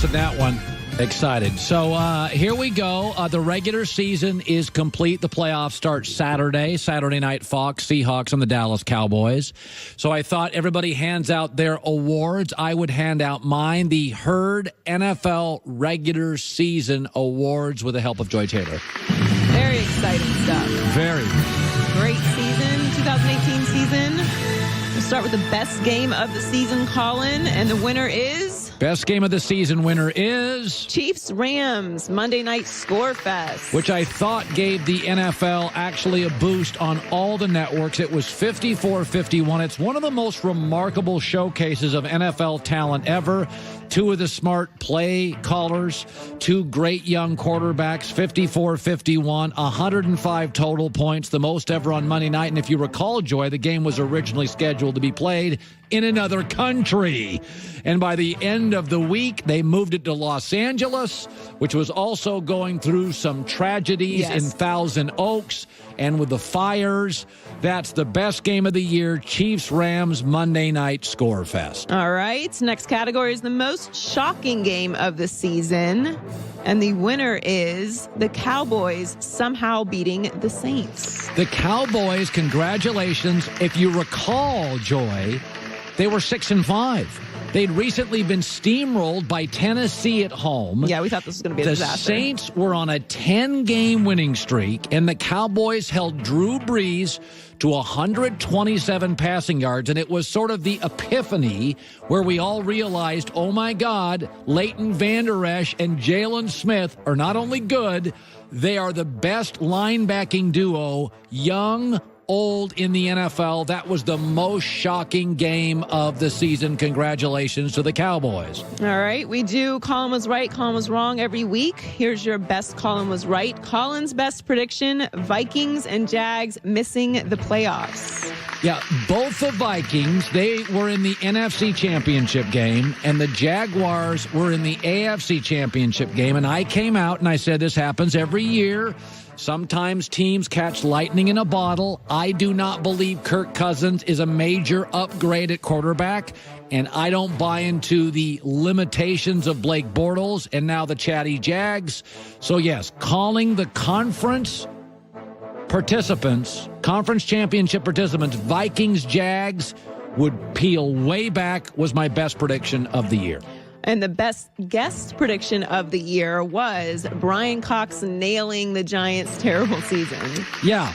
missing that one. Excited. So here we go. The regular season is complete. The playoffs start Saturday night, Fox, Seahawks, and the Dallas Cowboys. So I thought everybody hands out their awards. I would hand out mine, the Herd NFL Regular Season Awards, with the help of Joy Taylor. Very exciting stuff. Very. Great season, 2018 season. We'll start with the best game of the season, Colin, and the winner is... Best game of the season winner is... Chiefs-Rams, Monday Night Score Fest. Which I thought gave the NFL actually a boost on all the networks. It was 54-51. It's one of the most remarkable showcases of NFL talent ever. Two of the smart play callers, two great young quarterbacks, 54-51, 105 total points, the most ever on Monday night. And if you recall, Joy, the game was originally scheduled to be played in another country. And by the end of the week, they moved it to Los Angeles, which was also going through some tragedies in Thousand Oaks. And with the fires, that's the best game of the year, Chiefs-Rams Monday Night Score Fest. All right. Next category is the most shocking game of the season. And the winner is the Cowboys somehow beating the Saints. The Cowboys, congratulations. If you recall, Joy, they were 6-5. They'd recently been steamrolled by Tennessee at home. Yeah, we thought this was going to be a disaster. The Saints were on a 10-game winning streak, and the Cowboys held Drew Brees to 127 passing yards, and it was sort of the epiphany where we all realized, oh my God, Leighton Vander Esch and Jalen Smith are not only good, they are the best linebacking duo, young, old, in the NFL. That was the most shocking game of the season. Congratulations to the Cowboys. All right. We do Colin was right, Colin was wrong every week. Here's your best Colin was right. Colin's best prediction, Vikings and Jags missing the playoffs. Yeah, both the Vikings, they were in the NFC Championship game, and the Jaguars were in the AFC Championship game. And I came out and I said this happens every year. Sometimes teams catch lightning in a bottle. I do not believe Kirk Cousins is a major upgrade at quarterback, and I don't buy into the limitations of Blake Bortles and now the chatty Jags. So, yes, calling the conference championship participants, Vikings-Jags would peel way back, was my best prediction of the year. And the best guest prediction of the year was Brian Cox nailing the Giants' terrible season. Yeah,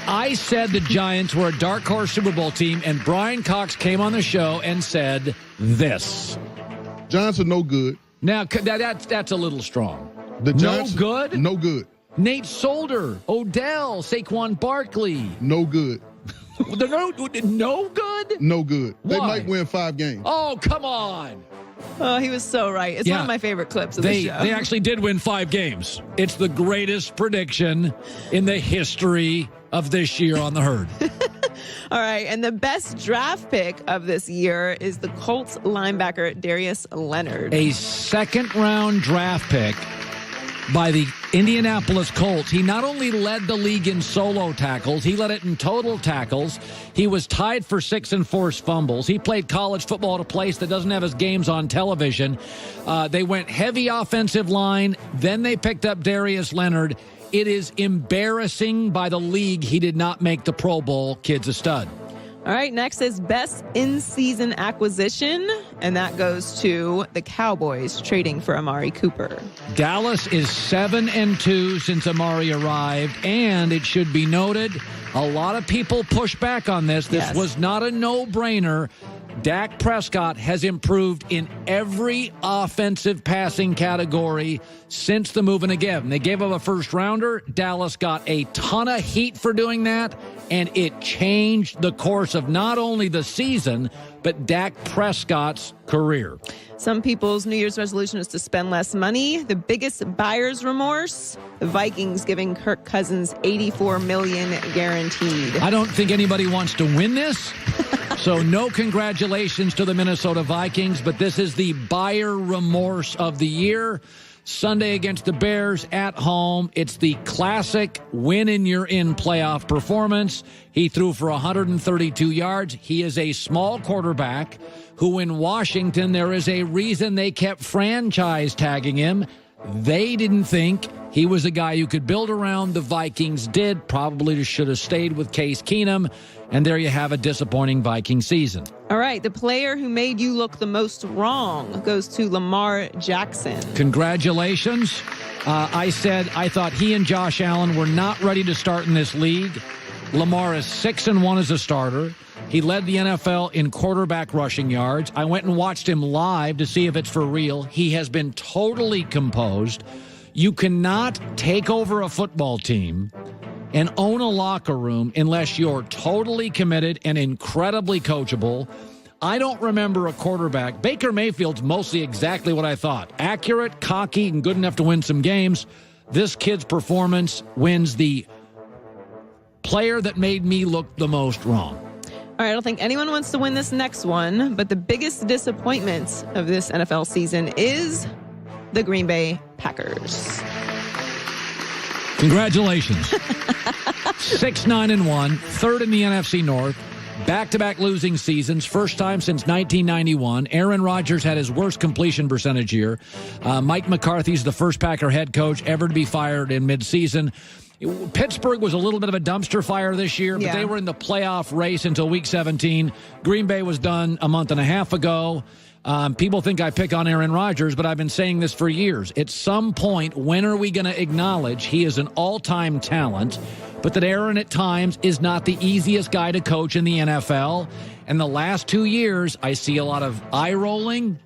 I said the Giants were a dark horse Super Bowl team, and Brian Cox came on the show and said this. Giants are no good. Now, that's a little strong. The Giants, no good? No good. Nate Solder, Odell, Saquon Barkley. No good. They're no good? No good. Why? They might win 5 games. Oh, come on. Oh, he was so right. It's one of my favorite clips of the show. They actually did win 5 games. It's the greatest prediction in the history of this year on the Herd. All right, and the best draft pick of this year is the Colts linebacker Darius Leonard. A second-round draft pick by the Indianapolis Colts. He not only led the league in solo tackles, he led it in total tackles. He was tied for 6th in forced fumbles. He played college football at a place that doesn't have his games on television. They went heavy offensive line. Then they picked up Darius Leonard. It is embarrassing by the league he did not make the Pro Bowl. Kid's a stud. All right, next is best in-season acquisition, and that goes to the Cowboys trading for Amari Cooper. Dallas is 7-2 since Amari arrived, and it should be noted, a lot of people push back on this. This was not a no-brainer. Dak Prescott has improved in every offensive passing category since the move. And again, they gave up a first-rounder. Dallas got a ton of heat for doing that, and it changed the course of not only the season, but Dak Prescott's career. Some people's New Year's resolution is to spend less money. The biggest buyer's remorse, the Vikings giving Kirk Cousins $84 million guaranteed. I don't think anybody wants to win this. So no congratulations to the Minnesota Vikings, but this is the buyer remorse of the year. Sunday against the Bears at home. It's the classic win and you're in playoff performance. He threw for 132 yards. He is a small quarterback who in Washington, there is a reason they kept franchise tagging him. They didn't think he was a guy who could build around. The Vikings did. Probably should have stayed with Case Keenum. And there you have a disappointing Viking season. All right. The player who made you look the most wrong goes to Lamar Jackson. Congratulations. I said I thought he and Josh Allen were not ready to start in this league. Lamar is 6-1 as a starter. He led the NFL in quarterback rushing yards. I went and watched him live to see if it's for real. He has been totally composed. You cannot take over a football team and own a locker room unless you're totally committed and incredibly coachable. I don't remember a quarterback. Baker Mayfield's mostly exactly what I thought. Accurate, cocky, and good enough to win some games. This kid's performance wins the player that made me look the most wrong. All right, I don't think anyone wants to win this next one, but the biggest disappointment of this NFL season is the Green Bay Packers. Congratulations. 6-9-1, third in the NFC North, back-to-back losing seasons, first time since 1991. Aaron Rodgers had his worst completion percentage year. Mike McCarthy's the first Packer head coach ever to be fired in midseason. Pittsburgh was a little bit of a dumpster fire this year, but they were in the playoff race until week 17. Green Bay was done a month and a half ago. People think I pick on Aaron Rodgers, but I've been saying this for years. At some point, when are we going to acknowledge he is an all-time talent, but that Aaron at times is not the easiest guy to coach in the NFL? And the last 2 years, I see a lot of eye rolling.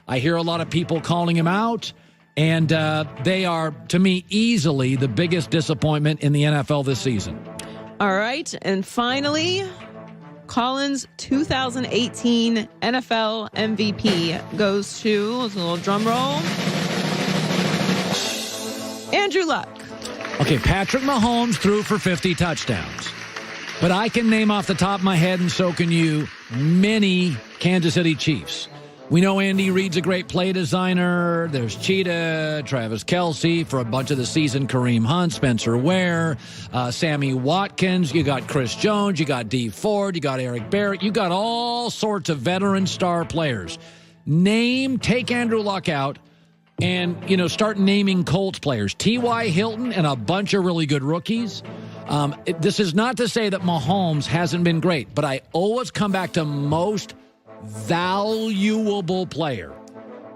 I hear a lot of people calling him out. And they are, to me, easily the biggest disappointment in the NFL this season. All right. And finally, Colin's 2018 NFL MVP goes to, let's do a little drum roll, Andrew Luck. Okay, Patrick Mahomes threw for 50 touchdowns. But I can name off the top of my head, and so can you, many Kansas City Chiefs. We know Andy Reid's a great play designer. There's Cheetah, Travis Kelce for a bunch of the season, Kareem Hunt, Spencer Ware, Sammy Watkins. You got Chris Jones. You got Dee Ford. You got Eric Barrett. You got all sorts of veteran star players. Take Andrew Luck out and, start naming Colts players. T.Y. Hilton and a bunch of really good rookies. This is not to say that Mahomes hasn't been great, but I always come back to most valuable player.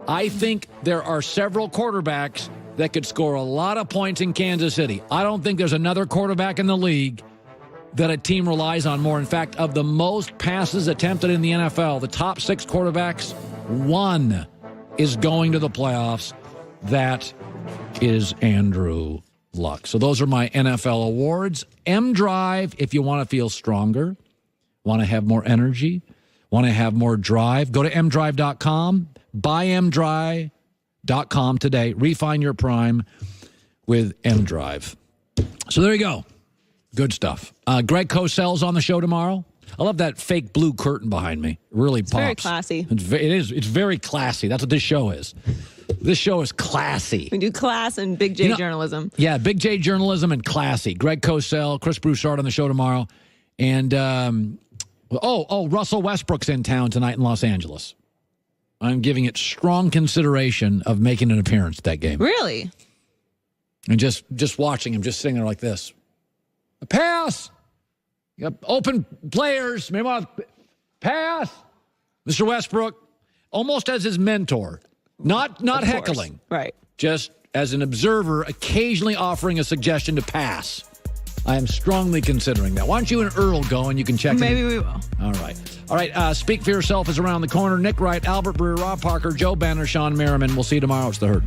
I think there are several quarterbacks that could score a lot of points in Kansas City. I don't think there's another quarterback in the league that a team relies on more. In fact, of the most passes attempted in the NFL, the top 6 quarterbacks, one is going to the playoffs. That is Andrew Luck. So those are my NFL awards. M-Drive, if you want to feel stronger, want to have more energy, want to have more drive, go to mdrive.com, buy mdrive.com today. Refine your prime with mDrive. So there you go. Good stuff. Greg Cosell's on the show tomorrow. I love that fake blue curtain behind me. It really pops. Very classy. It is. It's very classy. That's what this show is. This show is classy. We do class and Big J journalism. Yeah, Big J journalism and classy. Greg Cosell, Chris Broussard on the show tomorrow. And, Russell Westbrook's in town tonight in Los Angeles. I'm giving it strong consideration of making an appearance at that game. Really? And just watching him, just sitting there like this. A pass! You got open players. Maybe pass. Mr. Westbrook, almost as his mentor. Not heckling. Right. Just as an observer, occasionally offering a suggestion to pass. I am strongly considering that. Why don't you and Earl go and you can check Maybe we will. All right. Speak for Yourself is around the corner. Nick Wright, Albert Breer, Rob Parker, Joe Banner, Sean Merriman. We'll see you tomorrow. It's The Herd.